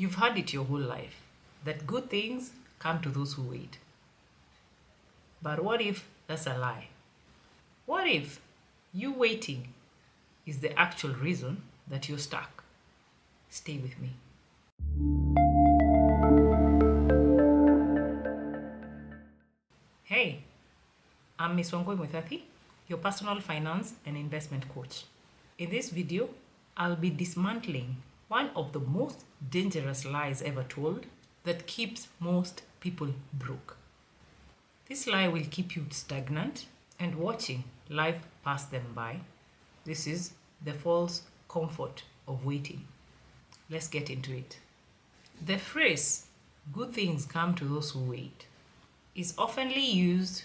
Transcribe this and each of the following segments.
You've heard it your whole life that good things come to those who wait. But what if that's a lie? What if you waiting is the actual reason that you're stuck? Stay with me. Hey, I'm Miss Wangui Muithathi, your personal finance and investment coach. In this video, I'll be dismantling one of the most dangerous lies ever told that keeps most people broke. This lie will keep you stagnant and watching life pass them by. This is the false comfort of waiting. Let's get into it. The phrase, good things come to those who wait, is oftenly used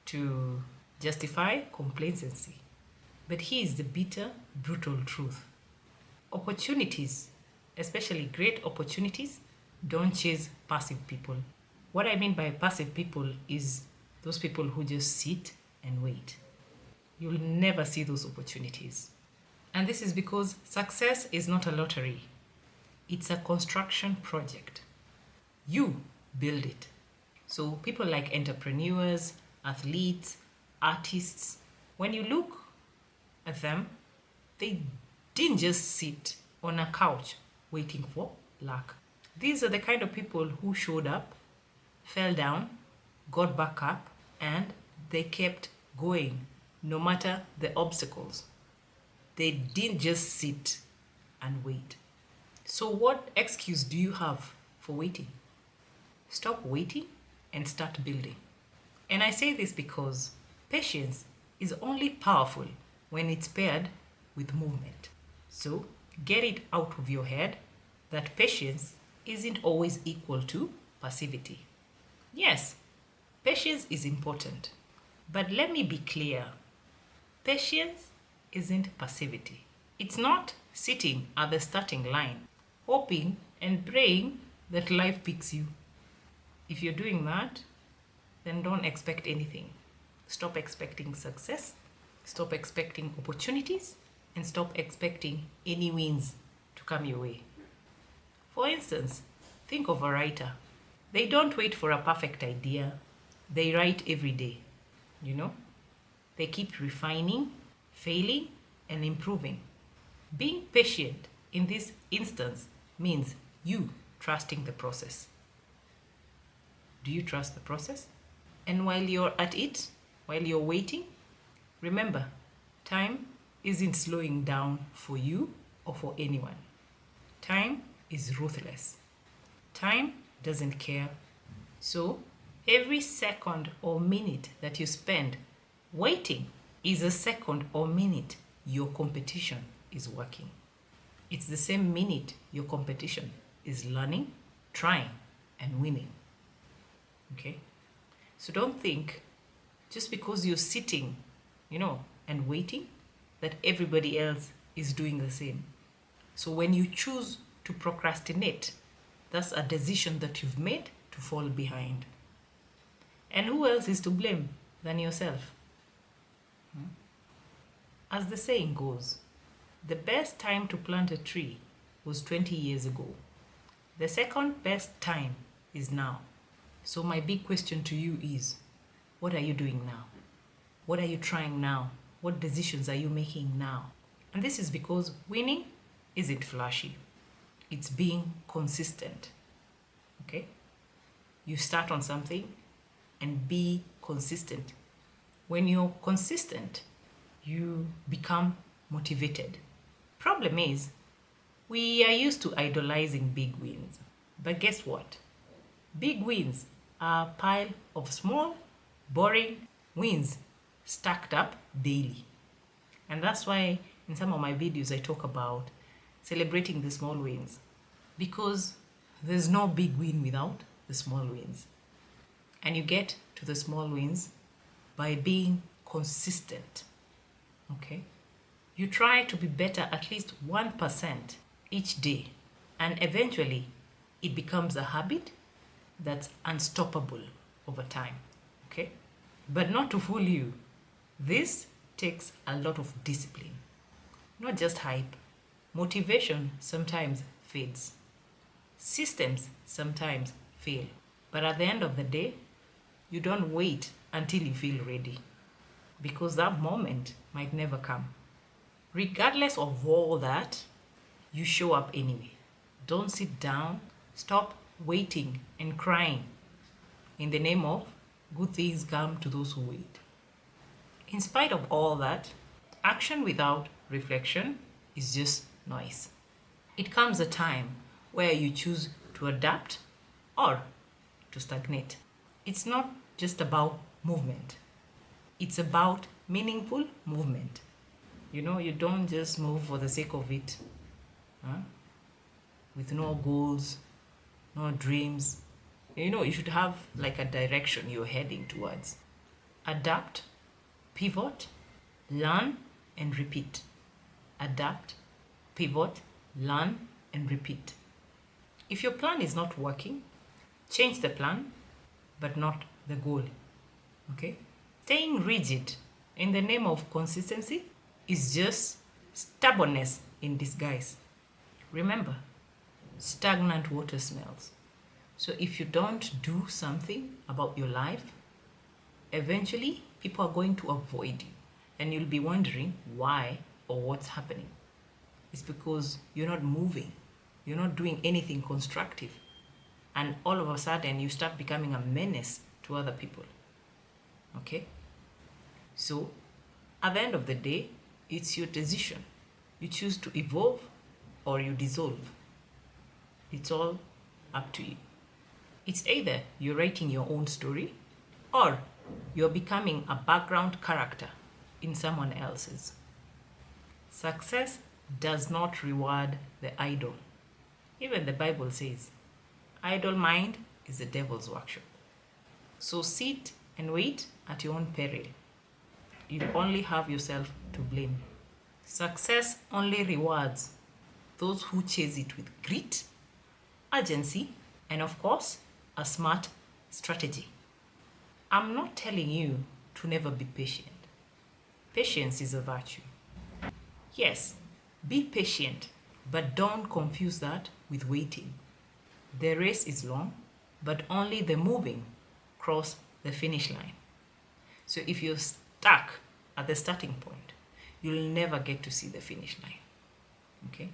to justify complacency. But here's the bitter, brutal truth. Opportunities, especially great opportunities, don't chase passive people. What I mean by passive people is those people who just sit and wait. You'll never see those opportunities. And this is because success is not a lottery. It's a construction project. You build it. So people like entrepreneurs, athletes, artists, when you look at them, they didn't just sit on a couch waiting for luck. These are the kind of people who showed up, fell down, got back up, and they kept going no matter the obstacles. They didn't just sit and wait. So what excuse do you have for waiting? Stop waiting and start building. And I say this because patience is only powerful when it's paired with movement. So get it out of your head that patience isn't always equal to passivity. Yes, patience is important. But let me be clear. Patience isn't passivity. It's not sitting at the starting line, hoping and praying that life picks you. If you're doing that, then don't expect anything. Stop expecting success, stop expecting opportunities, and stop expecting any wins to come your way. For instance, think of a writer. They don't wait for a perfect idea. They write every day, They keep refining, failing, and improving. Being patient in this instance means you trusting the process. Do you trust the process? And while you're at it, while you're waiting, remember, time isn't slowing down for you or for anyone. Time is ruthless. Time doesn't care. So, every second or minute that you spend waiting is a second or minute your competition is working. It's the same minute your competition is learning, trying, and winning. Okay? So don't think just because you're sitting, and waiting that everybody else is doing the same. So when you choose to procrastinate, that's a decision that you've made to fall behind. And who else is to blame than yourself? As the saying goes, the best time to plant a tree was 20 years ago. The second best time is now. So my big question to you is, what are you doing now? What are you trying now? What decisions are you making now? And this is because winning isn't flashy. It's being consistent. Okay? You start on something and be consistent. When you're consistent, you become motivated. Problem is, we are used to idolizing big wins. But guess what? Big wins are a pile of small, boring wins stacked up daily. And that's why in some of my videos I talk about celebrating the small wins. Because there's no big win without the small wins. And you get to the small wins by being consistent. Okay? You try to be better at least 1% each day. And eventually it becomes a habit that's unstoppable over time. Okay? But not to fool you, this takes a lot of discipline, not just hype. Motivation sometimes fades. Systems sometimes fail, but at the end of the day, you don't wait until you feel ready, because that moment might never come. Regardless of all that, you show up anyway. Don't sit down, stop waiting and crying in the name of good things come to those who wait. In spite of all that, action without reflection is just noise. It comes a time where you choose to adapt or to stagnate. It's not just about movement, it's about meaningful movement. You don't just move for the sake of it, huh? With no goals, no dreams. You should have like a direction you're heading towards. Adapt, pivot, learn, and repeat. Adapt, pivot, learn, and repeat. If your plan is not working, change the plan, but not the goal. Okay? Staying rigid in the name of consistency is just stubbornness in disguise. Remember, stagnant water smells. So if you don't do something about your life, eventually people are going to avoid you and you'll be wondering why or what's happening. It's because you're not moving, you're not doing anything constructive, and all of a sudden you start becoming a menace to other people. Okay? So at the end of the day, it's your decision. You choose to evolve or you dissolve. It's all up to you. It's either you're writing your own story or you're becoming a background character in someone else's. Success does not reward the idle. Even the Bible says, idle mind is the devil's workshop. So sit and wait at your own peril. You only have yourself to blame. Success only rewards those who chase it with grit, urgency, and of course, a smart strategy. I'm not telling you to never be patient. Patience is a virtue. Yes, be patient, but don't confuse that with waiting. The race is long, but only the moving cross the finish line. So if you're stuck at the starting point, you'll never get to see the finish line. Okay?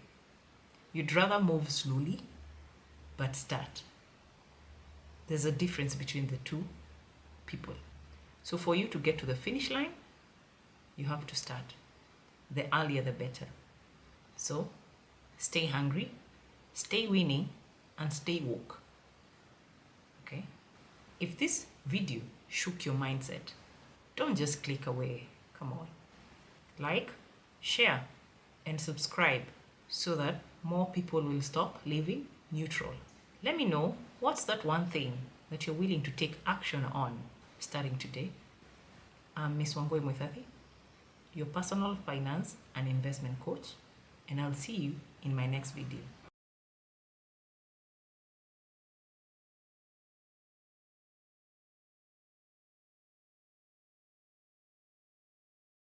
You'd rather move slowly, but start. There's a difference between the two people. So for you to get to the finish line, you have to start. The earlier, the better. So stay hungry, stay winning, and stay woke. Okay? If this video shook your mindset, don't just click away. Come on. Like, share, and subscribe so that more people will stop living neutral. Let me know what's that one thing that you're willing to take action on starting today. I'm Miss Wangui Muithathi, your personal finance and investment coach, and I'll see you in my next video.